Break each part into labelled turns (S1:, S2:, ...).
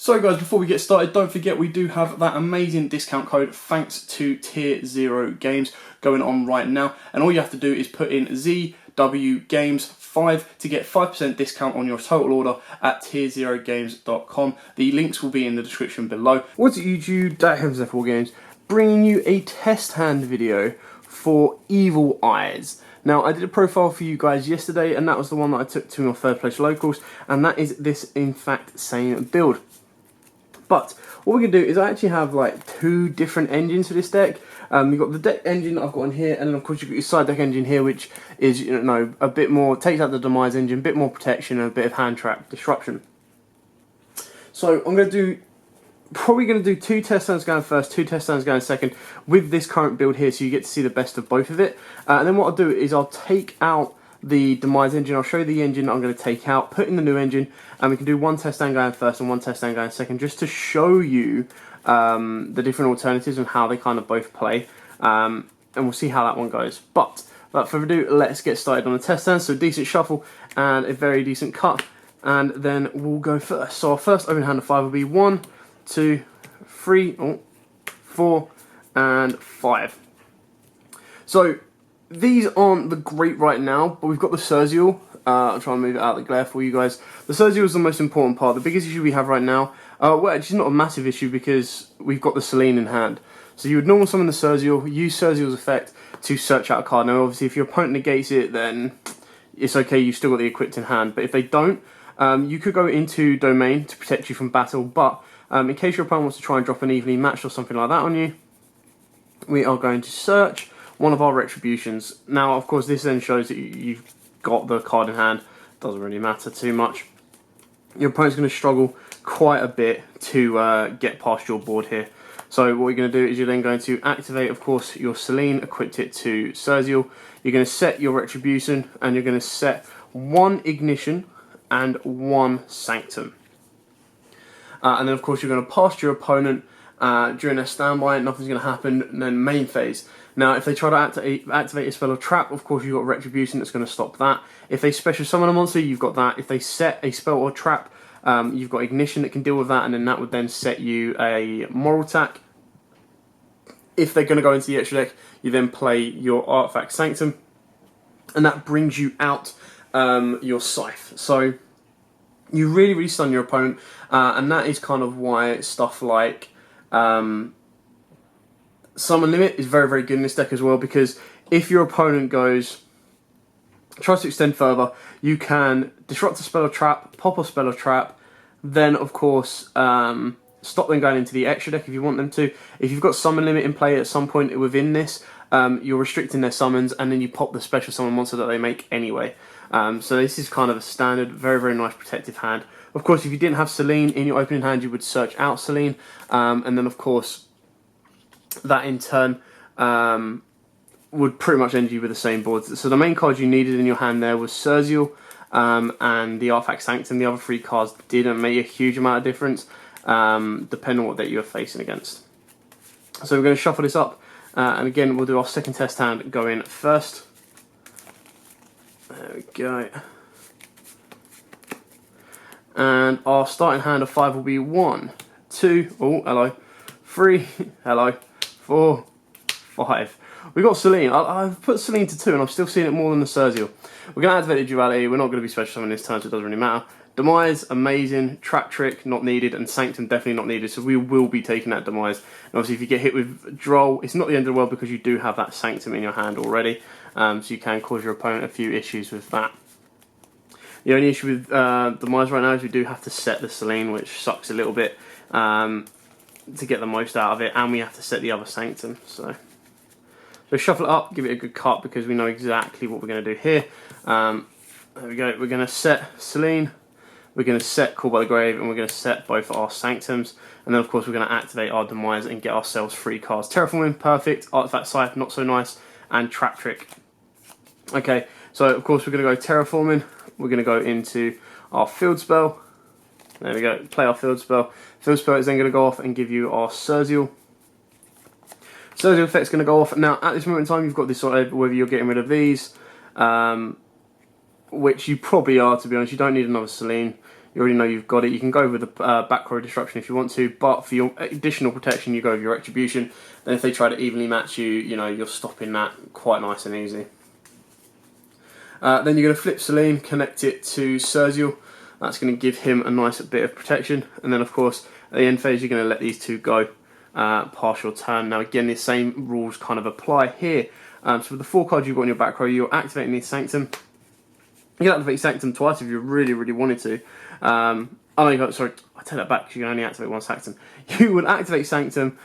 S1: So guys, before we get started, don't forget we do have that amazing discount code thanks to Tier 0 Games going on right now. And all you have to do is put in ZWGames5 to get 5% discount on your total order at tier0games.com. The links will be in the description below. What's it, YouTube? DatHemsF4 Games bringing you a test hand video for Evil Eyes. Now, I did a profile for you guys yesterday, and that was the one that I took to my third place locals, and that is this, in fact, same build. But what we're going to do is I actually have like two different engines for this deck. You've got the deck engine that I've got in here, and then of course you've got your side deck engine here, which is, you know, a bit more, takes out the demise engine, a bit more protection, and a bit of hand trap disruption. So I'm going to do, probably going to do two test stands going first, two test stands going second, with this current build here, so you get to see the best of both of it. And then what I'll do is I'll take out the demise engine, I'll show you the engine I'm going to take out, put in the new engine, and we can do one test stand going first and one test stand going second, just to show you the different alternatives and how they kind of both play, and we'll see how that one goes. But without further ado, let's get started on the test stand. So decent shuffle and a very decent cut, and then we'll go first. So our first open hand of 5 will be 1, 2, 3, 4, and 5. So these aren't the great right now, but we've got the Surzial. I'll try and move it out of the glare for you guys. The Surzial is the most important part. The biggest issue we have right now, well, actually not a massive issue because we've got the Selene in hand. So you would normal summon the Surzial, use Surzial's effect to search out a card. Now obviously if your opponent negates it, then it's okay, you've still got the equipped in hand. But if they don't, you could go into Domain to protect you from battle, but in case your opponent wants to try and drop an evenly matched or something like that on you, we are going to search one of our retributions. Now, of course, this then shows that you've got the card in hand. Doesn't really matter too much. Your opponent's going to struggle quite a bit to get past your board here. So what you're going to do is you're then going to activate, of course, your Selene, equipped it to Surzial. You're going to set your retribution, and you're going to set 1 ignition and 1 sanctum. And then, of course, you're going to pass your opponent during their standby. Nothing's going to happen. And then main phase. Now, if they try to activate a spell or trap, of course, you've got Retribution that's going to stop that. If they special summon a monster, you've got that. If they set a spell or trap, you've got Ignition that can deal with that, and then that would then set you a Moral Attack. If they're going to go into the extra deck, you then play your Artifact Sanctum, and that brings you out your Scythe. So you really, really stun your opponent, and that is kind of why stuff like Summon Limit is very, very good in this deck as well, because if your opponent tries to extend further, you can disrupt a spell or trap, pop a spell or trap, then of course stop them going into the extra deck if you want them to. If you've got Summon Limit in play at some point within this, you're restricting their summons, and then you pop the special summon monster that they make anyway. So this is kind of a standard, very, very nice protective hand. Of course, if you didn't have Selene in your opening hand, you would search out Selene, and then of course that in turn would pretty much end you with the same boards. So the main cards you needed in your hand there was Surzial and the Artifact Sanctum. The other 3 cards didn't make a huge amount of difference, depending on what deck you were facing against. So we're going to shuffle this up, and again we'll do our second test hand going first. There we go. And our starting hand of 5 will be 1, 2, oh hello, 3, hello, 4, 5. We've got Selene. I've put Selene to 2, and I'm still seeing it more than the Surzial. We're going to activate the Duality. We're not going to be special summoning this turn, so it doesn't really matter. Demise, amazing. Trap Trick, not needed. And Sanctum, definitely not needed. So we will be taking that Demise. And obviously, if you get hit with Droll, it's not the end of the world because you do have that Sanctum in your hand already. So you can cause your opponent a few issues with that. The only issue with Demise right now is we do have to set the Selene, which sucks a little bit to get the most out of it. And we have to set the other Sanctum. So shuffle it up, give it a good cut, because we know exactly what we're going to do here. There we go. We're going to set Selene, we're going to set Call by the Grave, and we're going to set both our Sanctums. And then, of course, we're going to activate our Demise and get ourselves 3 cards. Terraforming, perfect. Artifact Scythe, not so nice. And Trap Trick. Okay, so, of course, we're going to go Terraforming. We're going to go into our Field Spell. There we go. Play our Field Spell. Field Spell is then going to go off and give you our Surzial. Surzial effect's going to go off. Now, at this moment in time, you've got this sort of whether you're getting rid of these, which you probably are, to be honest. You don't need another Selene. you already know you've got it. You can go with the back row disruption if you want to, but for your additional protection, you go with your retribution. Then if they try to evenly match you, you're stopping that quite nice and easy. Then you're going to flip Celine, connect it to Serziel. That's going to give him a nice bit of protection. And then, of course, at the end phase, you're going to let these two go past your turn. Now, again, the same rules kind of apply here. So with the 4 cards you've got in your back row, you're activating the Sanctum. You can activate Sanctum twice if you really, really wanted to. Sorry, I take that back because you can only activate 1 Sanctum. You would activate Sanctum.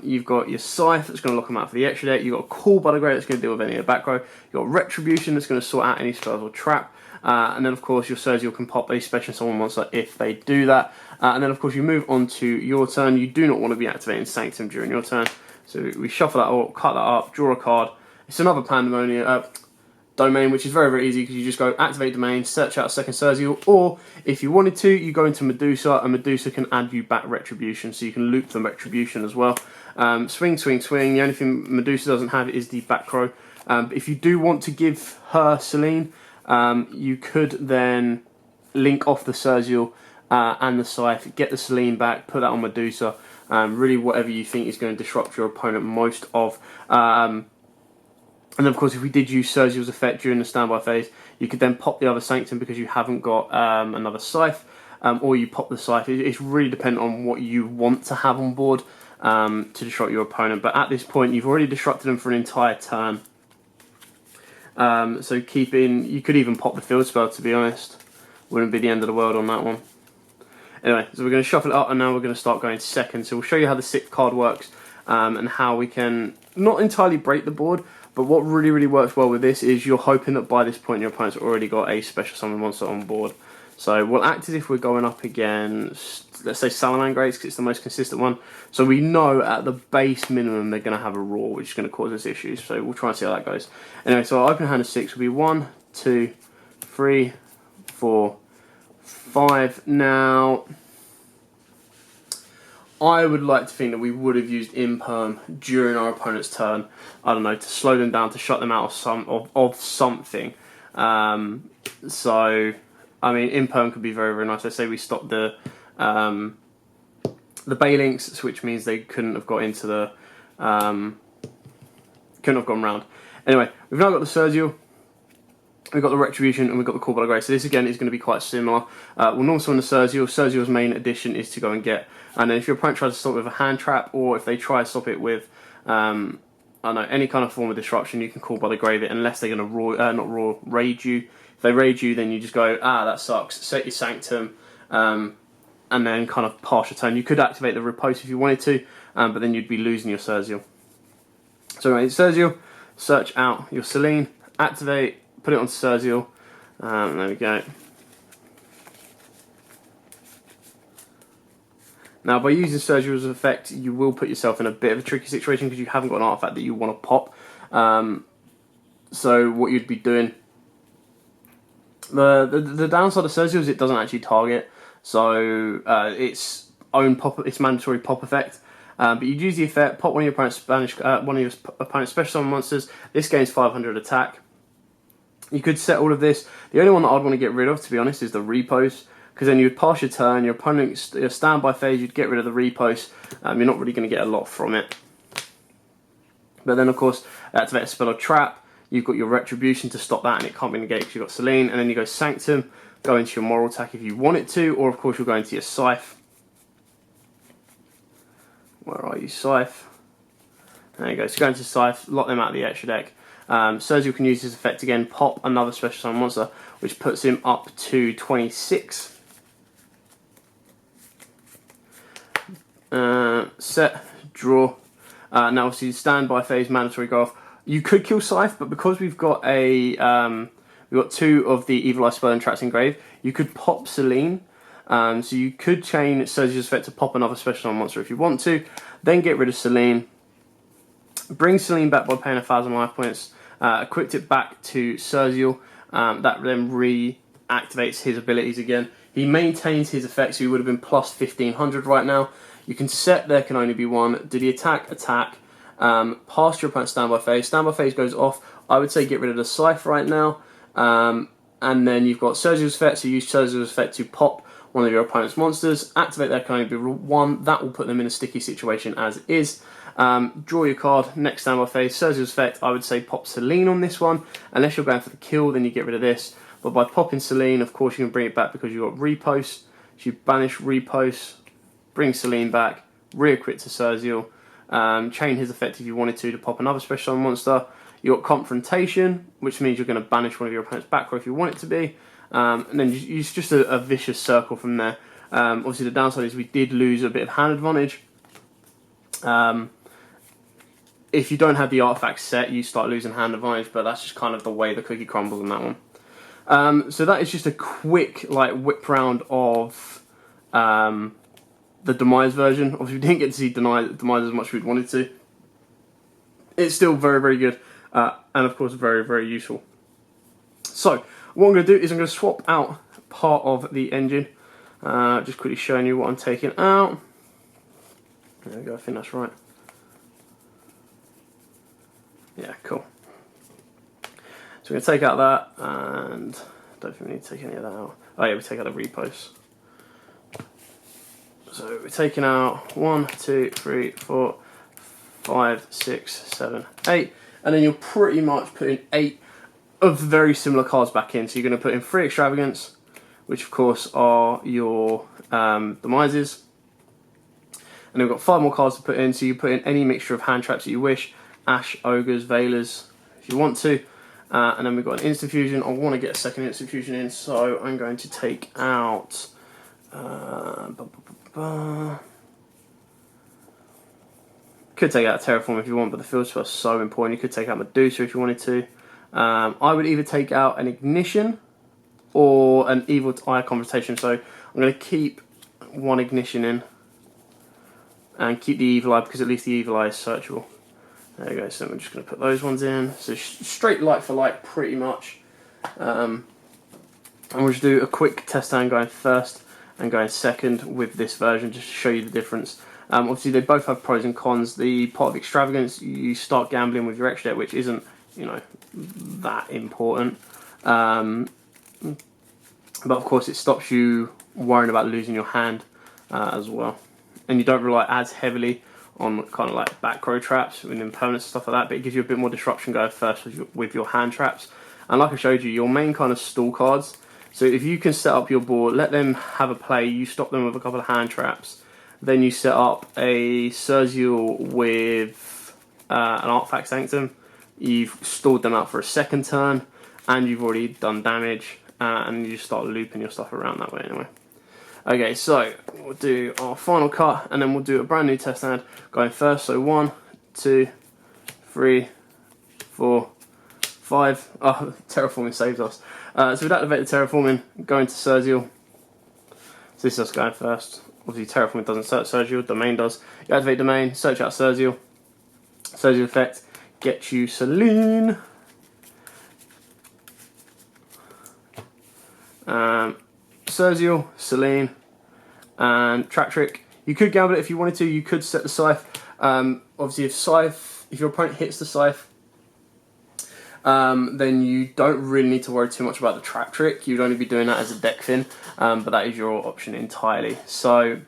S1: You've got your Scythe that's going to lock them out for the extra deck. You've got a Call by the Grave that's going to deal with any of the back row. You've got Retribution that's going to sort out any spells or trap. And then, of course, your Serziel can pop a Special Summon monster if they do that. And then, of course, you move on to your turn. You do not want to be activating Sanctum during your turn. So we shuffle that or cut that up, draw a card. It's another Pandemonium domain, which is very, very easy because you just go activate domain, search out a second Serziel, or if you wanted to, you go into Medusa, and Medusa can add you back Retribution, so you can loop the Retribution as well. Swing, swing, swing. The only thing Medusa doesn't have is the back row. If you do want to give her Celine, you could then link off the Serziel and the Scythe, get the Celine back, put that on Medusa. Really, whatever you think is going to disrupt your opponent most of. And then, of course, if we did use Serziel's effect during the standby phase, you could then pop the other Sanctum because you haven't got another Scythe, or you pop the Scythe. It's really dependent on what you want to have on board to disrupt your opponent. But at this point, you've already disrupted them for an entire turn. So you could even pop the field spell, to be honest. Wouldn't be the end of the world on that one. Anyway, so we're going to shuffle it up, and now we're going to start going second. So we'll show you how the 6th card works, and how we can not entirely break the board, but what really, really works well with this is you're hoping that by this point your opponent's already got a Special Summon monster on board. So we'll act as if we're going up against, let's say, Salamangreats, because it's the most consistent one. So we know at the base minimum they're going to have a Roar, which is going to cause us issues. So we'll try and see how that goes. Anyway, so our open hand of 6 will be 1, 2, 3, 4, 5. Now, I would like to think that we would have used Imperm during our opponent's turn. I don't know, to slow them down, to shut them out of something. So, I mean, Imperm could be very, very nice. Let's say we stop the Balinks, which means they couldn't have got into the couldn't have gone round. Anyway, we've now got the Serziel. We've got the Retribution, and we've got the Call by the Grave. So this, again, is going to be quite similar. We'll normal summon the Serziel. Serziel's main addition is to go and get... And then if your opponent tries to stop it with a hand trap, or if they try to stop it with, I don't know, any kind of form of disruption, you can Call by the Grave it, unless they're going to raid you. If they raid you, then you just go, that sucks, set your Sanctum, and then kind of pass your turn. You could activate the Riposte if you wanted to, but then you'd be losing your Serziel. So anyway, Serziel, search out your Celine, activate, put it on Serziel, there we go. Now, by using Serziel's effect, you will put yourself in a bit of a tricky situation because you haven't got an artifact that you want to pop. So what you'd be doing, the downside of Serziel is it doesn't actually target, so its mandatory pop effect. But you'd use the effect, pop one of your opponent's special summon monsters. This gains 500 attack. You could set all of this. The only one that I'd want to get rid of, to be honest, is the Riposte. Because then you'd pass your turn, your opponent's standby phase, you'd get rid of the Riposte. You're not really going to get a lot from it. But then, of course, activate a spell or trap. You've got your Retribution to stop that, and it can't be negated because you've got Celine. And then you go Sanctum, go into your Moral Attack if you want it to, or, of course, you'll go into your Scythe. Where are you, Scythe? There you go. So go into Scythe, lock them out of the extra deck. Serziel can use his effect again, pop another special summon monster, which puts him up to 26. Set, draw. Now obviously standby phase, mandatory go off. You could kill Scythe, but because we've got we've got 2 of the Evil Eye Spell and Traps Engraved, you could pop Celine. So you could chain Serziel's effect to pop another special summon monster if you want to, then get rid of Celine. Bring Celine back by paying 1,000 life points. Equipped it back to Serziel. That then reactivates his abilities again. He maintains his effects, so he would have been plus 1,500 right now. You can set there can only be 1. Do the attack, pass your opponent's standby phase. Standby phase goes off. I would say get rid of the Scythe right now. And then you've got Serziel's effect, so use Serziel's effect to pop one of your opponent's monsters. Activate their can only be 1. That will put them in a sticky situation as is. Draw your card. Next standby phase, Cerzio's effect. I would say pop Selene on this one. Unless you're going for the kill, then you get rid of this. But by popping Selene, of course, you can bring it back because you've got repost. So you banish repost, bring Selene back, re-equip to Cerzio, chain his effect if you wanted to pop another special summon monster. You've got confrontation, which means you're going to banish one of your opponent's back row if you want it to be. And then it's just a vicious circle from there. Obviously, the downside is we did lose a bit of hand advantage. If you don't have the artifact set, you start losing hand advantage, but that's just kind of the way the cookie crumbles on that one. So that is just a quick whip round of the Demise version. Obviously, we didn't get to see Demise as much as we'd wanted to. It's still very, very good, and of course, very, very useful. So, what I'm going to do is I'm going to swap out part of the engine. Just quickly showing you what I'm taking out. There we go, I think that's right. Yeah, cool. So we're going to take out that, and I don't think we need to take any of that out. Oh yeah, we take out the repost. So we're taking out 1, 2, 3, 4, 5, 6, 7, 8, and then you're pretty much putting 8 of very similar cards back in. So you're going to put in 3 Extravagance, which of course are your Demises. And then we've got 5 more cards to put in, so you put in any mixture of hand traps that you wish. Ash, Ogres, Veilers, if you want to. And then we've got an Instant Fusion. I want to get a second Instant Fusion in, so I'm going to take out... Could take out Terraform if you want, but the field spell is so important. You could take out Medusa if you wanted to. I would either take out an Ignition or an Evil Eye Confrontation. So I'm going to keep 1 Ignition in and keep the Evil Eye, because at least the Evil Eye is searchable. There you go, so I'm just going to put those ones in. So straight like for like, pretty much. And we'll just do a quick test hand going first and going second with this version, just to show you the difference. Obviously, they both have pros and cons. The part of Extravagance, you start gambling with your extra deck, which isn't, you know, that important. But of course, it stops you worrying about losing your hand as well. And you don't rely as heavily on kind of like back row traps and impermanence and stuff like that, but it gives you a bit more disruption going first with your hand traps. And like I showed you, your main kind of stall cards. So if you can set up your board, let them have a play, you stop them with a couple of hand traps, then you set up a Cerzio with an Artifact Sanctum, you've stalled them out for a second turn, and you've already done damage, and you just start looping your stuff around that way anyway. Okay, so we'll do our final cut, and then we'll do a brand new test hand going first. So 1, 2, 3, 4, 5. Oh, Terraforming saves us. So we'd activate the Terraforming, go into Cerzio. So this is us going first. Obviously, Terraforming doesn't search Cerzio, Domain does. You activate Domain, search out Cerzio. Cerzio effect, get you Selene. Cerzio, Selene, and Trap Trick. You could gamble it if you wanted to. You could set the Scythe. Obviously, if your opponent hits the Scythe, then you don't really need to worry too much about the Trap Trick. You'd only be doing that as a deck fin, but that is your option entirely. So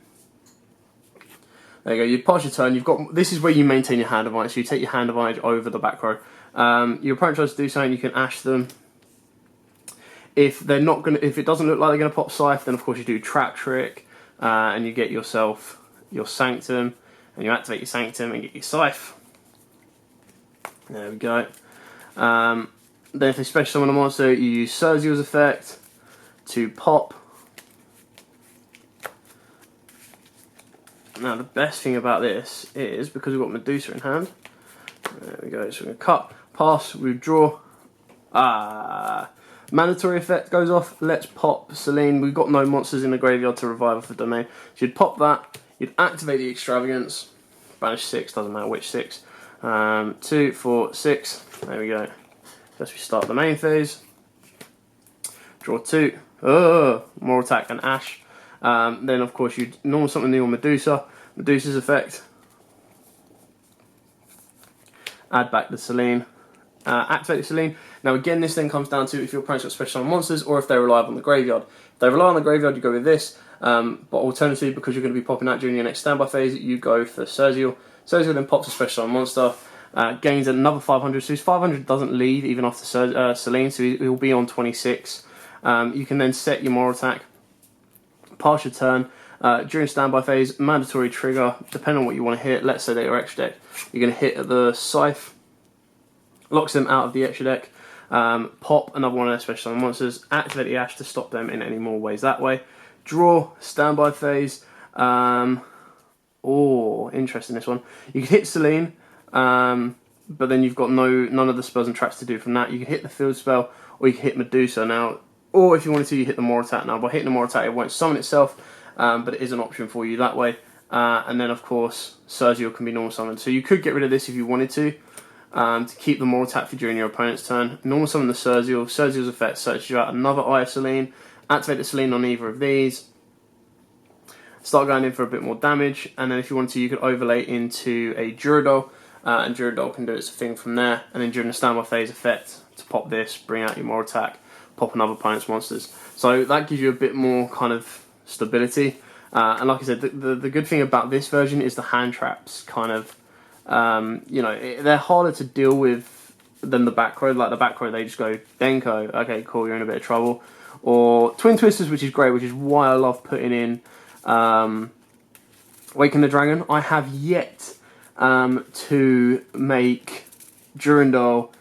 S1: there you go. You pass your turn. You've got, this is where you maintain your hand advantage. So you take your hand advantage over the back row. Your opponent tries to do something, you can Ash them. If they're not gonna, if it doesn't look like they're gonna pop Scythe, then of course you do Trap Trick, and you get yourself your Sanctum, and you activate your Sanctum and get your Scythe. There we go. Then if they special summon a monster, you use Cerzio's effect to pop. Now the best thing about this is, because we've got Medusa in hand, there we go, so we're going to cut, pass, withdraw. Mandatory effect goes off. Let's pop Selene. We've got no monsters in the graveyard to revive off the Domain. So you'd pop that, you'd activate the Extravagance, banish 6, doesn't matter which 6. 2, 4, 6. There we go. First we start the main phase. Draw 2. More attack and Ash. Then of course you'd normal something new on Medusa. Medusa's effect. Add back the Selene. Activate the Selene. Now again, this then comes down to if your opponent's got special summon monsters or if they rely on the graveyard. If they rely on the graveyard, you go with this, but alternatively, because you're going to be popping out during your next standby phase, you go for YUGIOH. YUGIOH then pops a special summon monster, gains another 500, so his 500 doesn't leave even after Selene, so he'll be on 26. You can then set your more attack, pass your turn. During standby phase, mandatory trigger, depending on what you want to hit. Let's say that your extra deck, you're going to hit at the Scythe, locks them out of the extra deck, pop another one of their special summon monsters, activate the Ash to stop them in any more ways that way. Draw, standby phase. Oh, interesting this one. You could hit Selene, but then you've got none of the spells and traps to do from that. You can hit the field spell, or you can hit Medusa now, or if you wanted to, you hit the more attack now. By hitting the more attack, it won't summon itself. But it is an option for you that way. And then, of course, YUGIOH can be normal summoned. So you could get rid of this if you wanted to keep the more attack for during your opponent's turn. Normal summon the YUGIOH. YUGIOH's effect searches you out another Eye of Selene. Activate the Selene on either of these. Start going in for a bit more damage. And then if you wanted to, you could overlay into a Gyarados. And Gyarados can do its thing from there. And then during the standby phase effect, to pop this, bring out your more attack, pop another opponent's monsters. So that gives you a bit more kind of stability, and like I said, the good thing about this version is the hand traps kind of, they're harder to deal with than the back row. Like the back row, they just go Denko, okay cool, you're in a bit of trouble, or Twin Twisters, which is great, which is why I love putting in Waken the Dragon. I have yet to make Durandal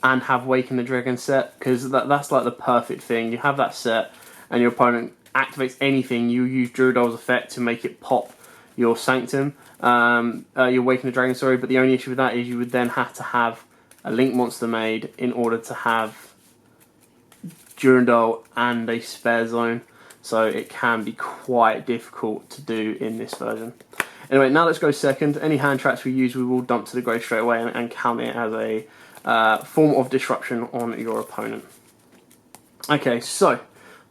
S1: and have Waken the Dragon set, because that's like the perfect thing. You have that set and your opponent activates anything, you use Durandal's effect to make it pop your Sanctum, your Waken the Dragon, sorry, but the only issue with that is you would then have to have a Link monster made in order to have Durandal and a spare zone, so it can be quite difficult to do in this version. Anyway, now let's go second. Any hand traps we use, we will dump to the grave straight away and count it as a form of disruption on your opponent. Okay, so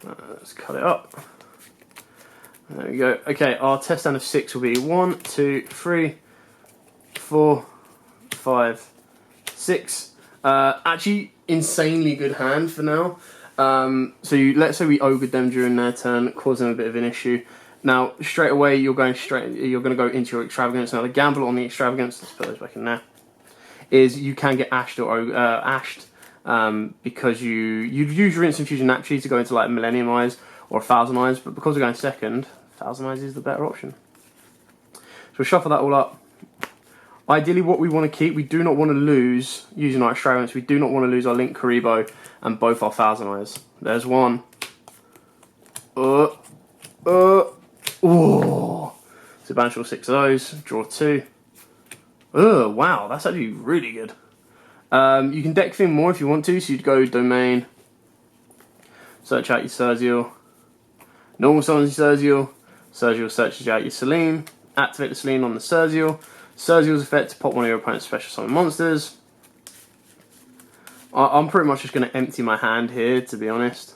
S1: let's cut it up. There we go. Okay, our test stand of 6 will be 1, 2, 3, 4, 5, 6. Actually, insanely good hand for now. Let's say we ogred them during their turn, cause them a bit of an issue. Now, straight away, you're going to go into your extravagance. Now, the gamble on the extravagance, let's put those back in there, is you can get ashed or ashed. Because you'd use your instant fusion naturally to go into like Millennium Eyes or 1,000 Eyes, but because we're going second, 1,000 Eyes is the better option. So we'll shuffle that all up. Ideally, what we want to keep, we do not want to lose, using our extravagance, we do not want to lose our Link Karibo and both our 1,000 Eyes. There's one. Oh. So banish all 6 of those, draw 2. Oh, wow, that's actually really good. You can deck thing more if you want to, so you'd go Domain, search out your YUGIOH, normal summons your YUGIOH, YUGIOH searches out your Selene, activate the Selene on the YUGIOH, YUGIOH's effect to pop one of your opponent's special summon monsters. I'm pretty much just going to empty my hand here, to be honest.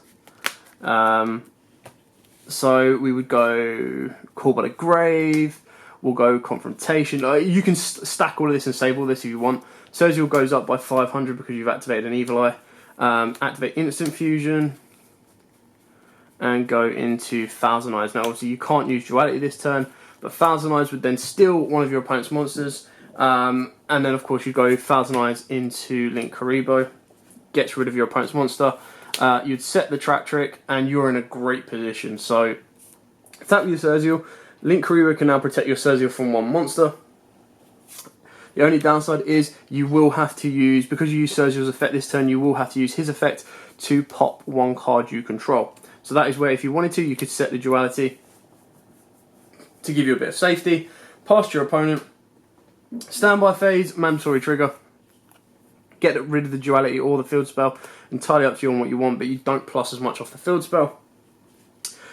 S1: So we would go Call by the Grave, we'll go Confrontation. You can stack all of this and save all this if you want. YUGIOH goes up by 500 because you've activated an Evil Eye. Activate Instant Fusion and go into 1,000 Eyes. Now obviously you can't use Duality this turn, but 1,000 Eyes would then steal one of your opponent's monsters, and then of course you go 1,000 Eyes into Link Karibo, gets rid of your opponent's monster. You'd set the Track Trick and you're in a great position. So tap your YUGIOH, Link Karibo can now protect your YUGIOH from one monster. The only downside is you will have to use, because you use YUGIOH's effect this turn, you will have to use his effect to pop one card you control. So that is where, if you wanted to, you could set the Duality to give you a bit of safety, past your opponent, standby phase, mandatory trigger, get rid of the Duality or the field spell, entirely up to you on what you want, but you don't plus as much off the field spell.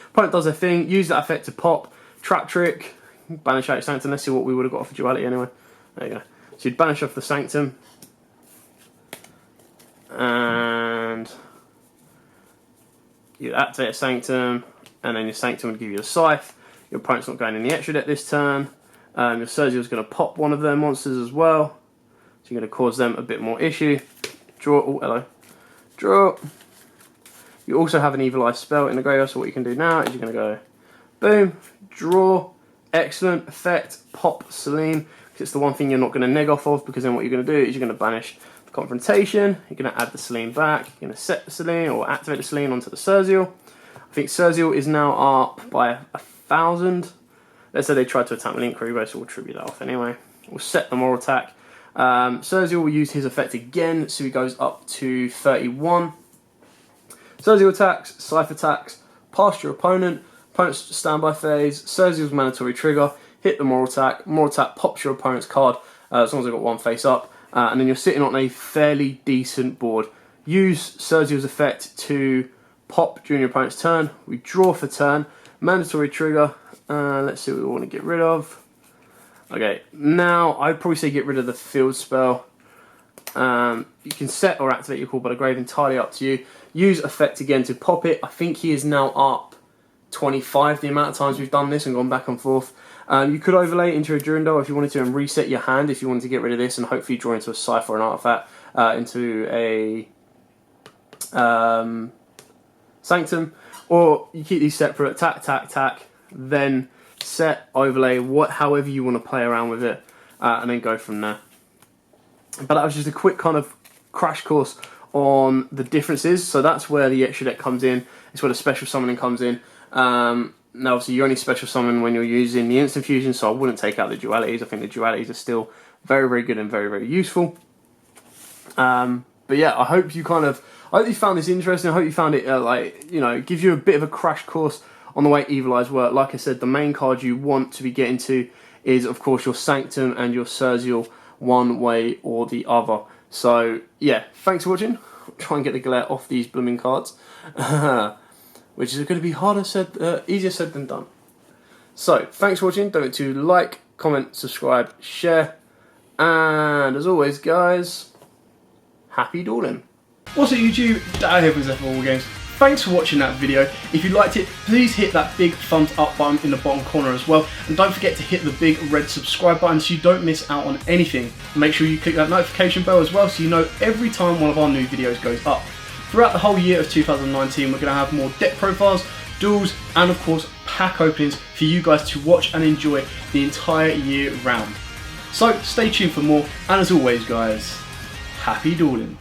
S1: Opponent does their thing, use that effect to pop, Trap Trick, banish out your Sanctum. Let's see what we would have got for Duality anyway. There you go. So you'd banish off the Sanctum, and you'd activate a Sanctum, and then your Sanctum would give you a Scythe. Your opponent's not going in the extra deck this turn. Your YUGIOH's going to pop one of their monsters as well, so you're going to cause them a bit more issue. Draw, oh hello. draw. You also have an Evil Eye spell in the graveyard, so what you can do now is you're going to go boom, draw, excellent, effect, pop Celine. It's the one thing you're not going to neg off of, because then what you're going to do is you're going to banish the confrontation, you're going to add the Celine back, you're going to set the Celine or activate the Celine onto the Surzeal. I think Surzeal is now up by 1,000. Let's say they tried to attack with Link Krubo, so we'll tribute that off anyway. We'll set the Moral Attack. Surzeal will use his effect again, so he goes up to 31. Surzeal attacks, Scythe attacks, past your opponent, opponent's standby phase, Surzeal's mandatory trigger, hit the Moral Attack pops your opponent's card, as long as they've got one face up, and then you're sitting on a fairly decent board. Use Surzeal's effect to pop during your opponent's turn. We draw for turn, mandatory trigger, let's see what we want to get rid of. Okay, now I'd probably say get rid of the field spell. You can set or activate your Call by the Grave, entirely up to you. Use effect again to pop it. I think he is now up 25 the amount of times we've done this and gone back and forth. You could overlay it into a Durandal if you wanted to and reset your hand if you wanted to get rid of this and hopefully draw into a Scythe or an Artifact, into a Sanctum. Or you keep these separate, attack, attack, attack, then set, overlay, however you want to play around with it, and then go from there. But that was just a quick kind of crash course on the differences. So that's where the extra deck comes in. It's where the special summoning comes in. Now obviously you only special summon when you're using the instant fusion, so I wouldn't take out the dualities. I think the dualities are still very, very good and very, very useful. But yeah, I hope you found this interesting. I hope you found it gives you a bit of a crash course on the way Evil Eyes work. Like I said, the main card you want to be getting to is of course your Sanctum and your Surzeal, one way or the other. So yeah, thanks for watching. I'll try and get the glare off these blooming cards, which is going to be easier said than done. So thanks for watching. Don't forget to like, comment, subscribe, share, and as always, guys, happy dueling. What's up YouTube, Dan here with YUGIOH. Thanks for watching that video. If you liked it, please hit that big thumbs up button in the bottom corner as well. And don't forget to hit the big red subscribe button so you don't miss out on anything. Make sure you click that notification bell as well so you know every time one of our new videos goes up. Throughout the whole year of 2019, we're going to have more deck profiles, duels, and of course pack openings for you guys to watch and enjoy the entire year round. So stay tuned for more, and as always guys, happy dueling.